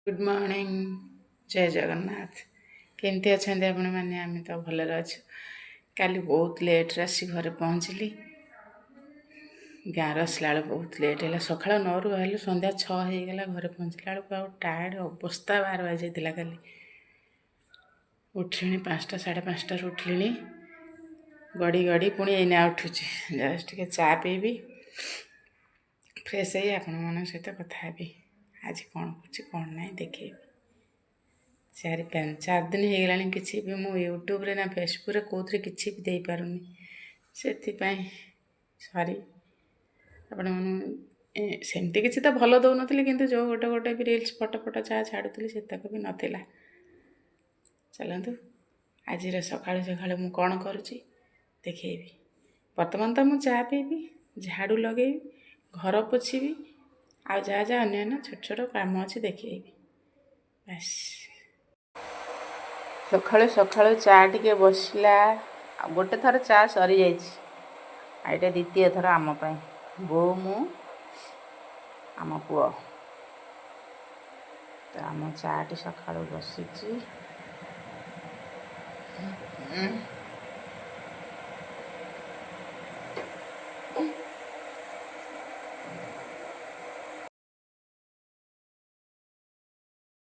good morning जय जगन्नाथ केमती अच्छा आपण मैंने आम तो भलरे अच्छु काली बहुत लेट्रे आसी घरे पहुँचली गाँव आसला बहुत लेट है सका 9 रु बाहर संध्या 6 होगला घरे पहुँचला बेलू टायर्ड अवस्था बाहर बाजी काली उठिली 5टा 5:30 उठिली गड़ी गड़ी पुणी एना उठुची जस्ट टे चा पीबी फ्रेश है आपण मान सहित कथा आज कौन कौन ना देखे 4 दिन हो किसी भी मु यूट्यूब रे ना फेसबुक रे कोथरे किसी भी दे पारुनी से सॉरी आपण सेमती किसी तो भल दौन कि जो गोटे गोटे भी रिल्स फटो फटो जहाँ छाड़ुली से तक भी नाला चलतु आज सका सका मु कौन करुच्ची देखेबी बर्तमान तो मुझे चा पीबी झाड़ू लगे घर पोछी आ जहाँ जहाँ अन्य छोट छोट काम अच्छी देखेबी बस सकाळु सकाळु चा टिके बसला गोटे थर चा सरी जाइए द्वितीय थर आम बो मु आम पुआ तो आम चा टी सकाळु बसी